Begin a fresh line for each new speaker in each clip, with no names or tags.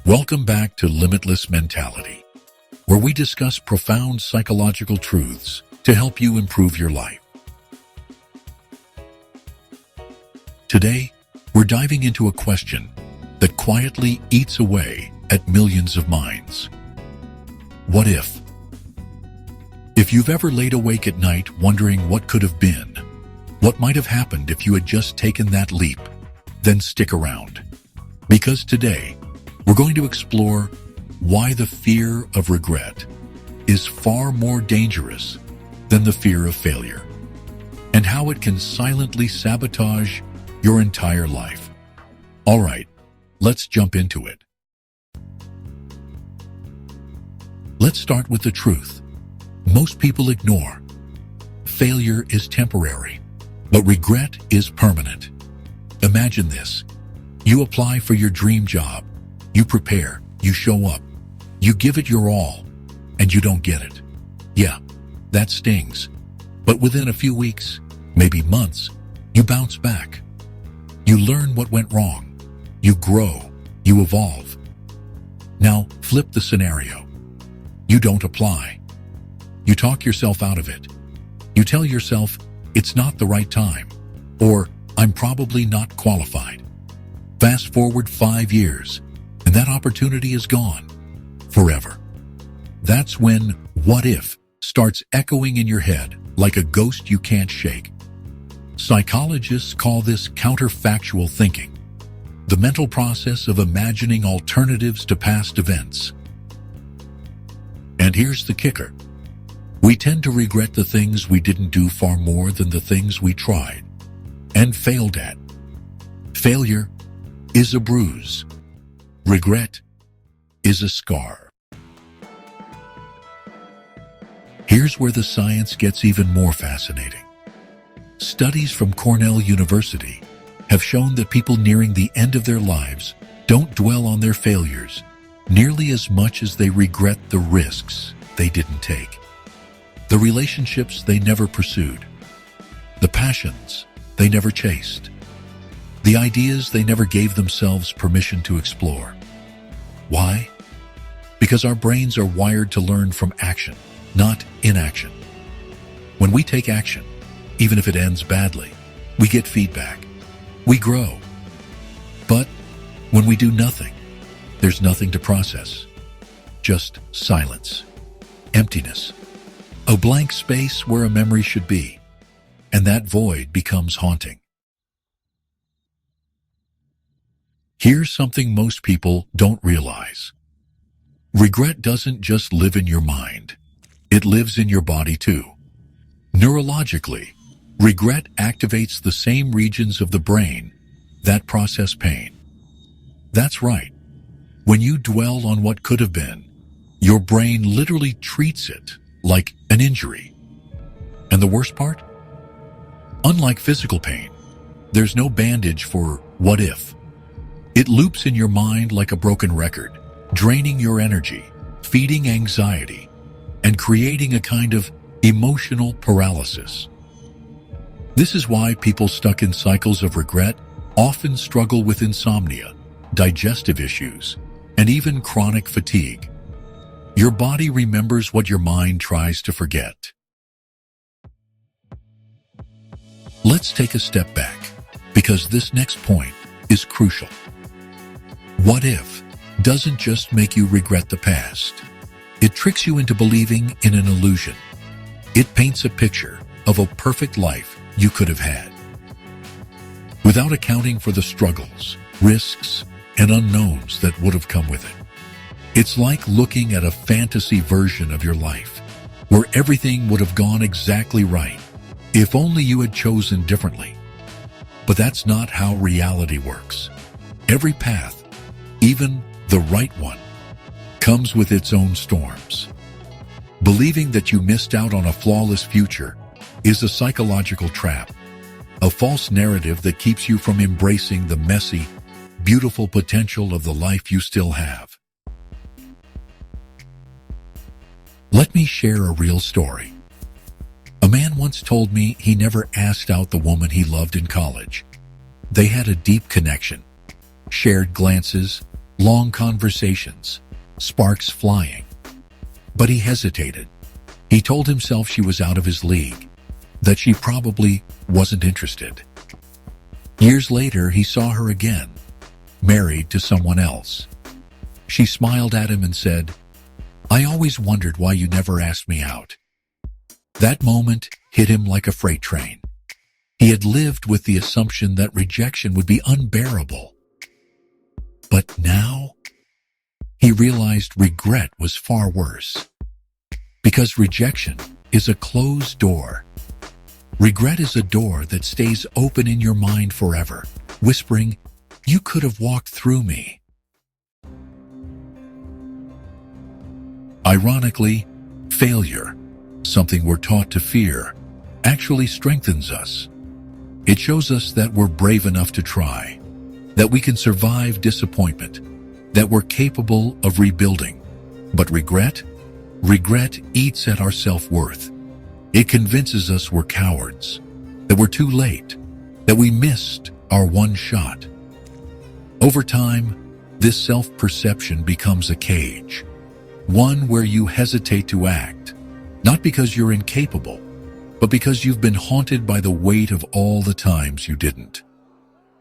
Welcome back to Limitless Mentality, where we discuss profound psychological truths to help you improve your life. Today, we're diving into a question that quietly eats away at millions of minds. What if? If you've ever laid awake at night wondering what could have been, what might have happened if you had just taken that leap, then stick around. Because today, we're going to explore why the fear of regret is far more dangerous than the fear of failure, and how it can silently sabotage your entire life. All right, let's jump into it. Let's start with the truth. Most people ignore. Failure is temporary, but regret is permanent. Imagine this. You apply for your dream job. You prepare, you show up, you give it your all, and you don't get it. Yeah, that stings. But within a few weeks, maybe months, you bounce back. You learn what went wrong. You grow, you evolve. Now, flip the scenario. You don't apply. You talk yourself out of it. You tell yourself, it's not the right time, or I'm probably not qualified. Fast forward 5 years, and that opportunity is gone forever. That's when "what if" starts echoing in your head like a ghost you can't shake. Psychologists call this counterfactual thinking, the mental process of imagining alternatives to past events. And here's the kicker. We tend to regret the things we didn't do far more than the things we tried and failed at. Failure is a bruise. Regret is a scar. Here's where the science gets even more fascinating. Studies from Cornell University have shown that people nearing the end of their lives don't dwell on their failures nearly as much as they regret the risks they didn't take, the relationships they never pursued, the passions they never chased, the ideas they never gave themselves permission to explore. Why? Because our brains are wired to learn from action, not inaction. When we take action, even if it ends badly, we get feedback. We grow. But when we do nothing, there's nothing to process. Just silence, emptiness, a blank space where a memory should be, and that void becomes haunting. Here's something most people don't realize. Regret doesn't just live in your mind. It lives in your body too. Neurologically, regret activates the same regions of the brain that process pain. That's right. When you dwell on what could have been, your brain literally treats it like an injury. And the worst part? Unlike physical pain, there's no bandage for "what if." It loops in your mind like a broken record, draining your energy, feeding anxiety, and creating a kind of emotional paralysis. This is why people stuck in cycles of regret often struggle with insomnia, digestive issues, and even chronic fatigue. Your body remembers what your mind tries to forget. Let's take a step back, because this next point is crucial. What if doesn't just make you regret the past. It tricks you into believing in an illusion. It paints a picture of a perfect life you could have had, without accounting for the struggles, risks, and unknowns that would have come with it. It's like looking at a fantasy version of your life, where everything would have gone exactly right, if only you had chosen differently. But that's not how reality works. Every path, even the right one, comes with its own storms. Believing that you missed out on a flawless future is a psychological trap, a false narrative that keeps you from embracing the messy, beautiful potential of the life you still have. Let me share a real story. A man once told me he never asked out the woman he loved in college. They had a deep connection, shared glances, long conversations, sparks flying. But he hesitated. He told himself she was out of his league, that she probably wasn't interested. Years later, he saw her again, married to someone else. She smiled at him and said, "I always wondered why you never asked me out." That moment hit him like a freight train. He had lived with the assumption that rejection would be unbearable. But now, he realized regret was far worse. Because rejection is a closed door. Regret is a door that stays open in your mind forever, whispering, "You could have walked through me." Ironically, failure, something we're taught to fear, actually strengthens us. It shows us that we're brave enough to try, that we can survive disappointment, that we're capable of rebuilding. But regret eats at our self-worth. It convinces us we're cowards, that we're too late, that we missed our one shot. Over time, this self-perception becomes a cage, one where you hesitate to act, not because you're incapable, but because you've been haunted by the weight of all the times you didn't.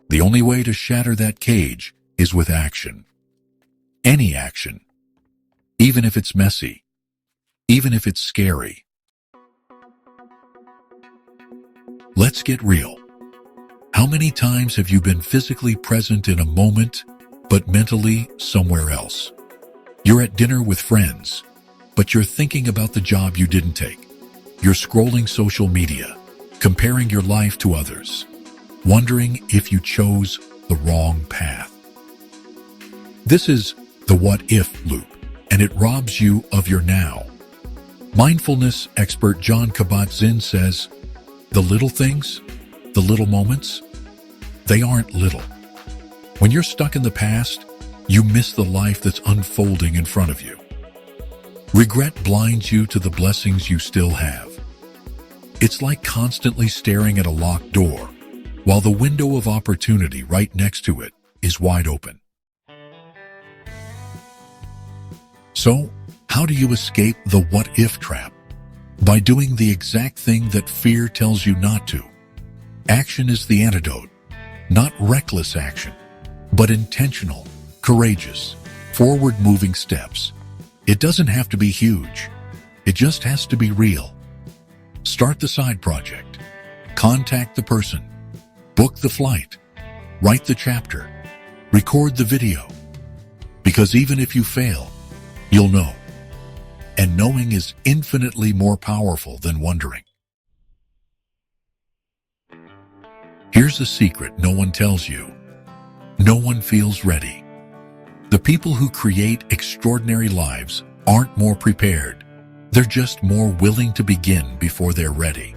The only way to shatter that cage is with action. Any action. Even if it's messy. Even if it's scary. Let's get real. How many times have you been physically present in a moment, but mentally somewhere else? You're at dinner with friends, but you're thinking about the job you didn't take. You're scrolling social media, comparing your life to others, wondering if you chose the wrong path. This is the what-if loop, and it robs you of your now. Mindfulness expert John Kabat-Zinn says, "The little things, the little moments, they aren't little. When you're stuck in the past, you miss the life that's unfolding in front of you. Regret blinds you to the blessings you still have. It's like constantly staring at a locked door, while the window of opportunity right next to it is wide open." So, how do you escape the what-if trap? By doing the exact thing that fear tells you not to. Action is the antidote. Not reckless action, but intentional, courageous, forward-moving steps. It doesn't have to be huge. It just has to be real. Start the side project. Contact the person. Book the flight. Write the chapter. Record the video. Because even if you fail, you'll know. And knowing is infinitely more powerful than wondering. Here's a secret no one tells you. No one feels ready. The people who create extraordinary lives aren't more prepared. They're just more willing to begin before they're ready.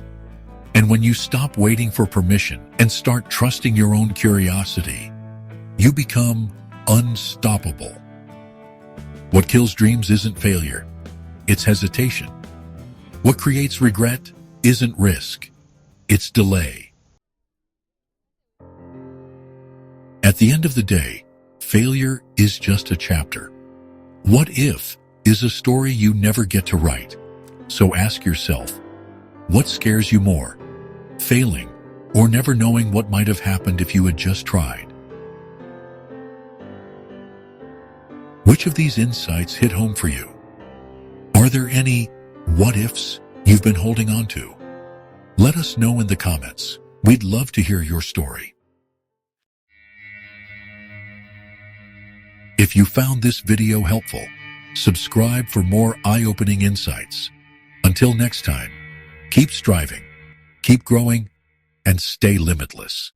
And when you stop waiting for permission and start trusting your own curiosity, you become unstoppable. What kills dreams isn't failure, it's hesitation. What creates regret isn't risk, it's delay. At the end of the day, failure is just a chapter. What if is a story you never get to write. So ask yourself, what scares you more? Failing or never knowing what might have happened if you had just tried? Which of these insights hit home for you? Are there any what-ifs you've been holding on to? Let us know in the comments. We'd love to hear your story. If you found this video helpful, subscribe for more eye-opening insights. Until next time, keep striving, keep growing, and stay limitless.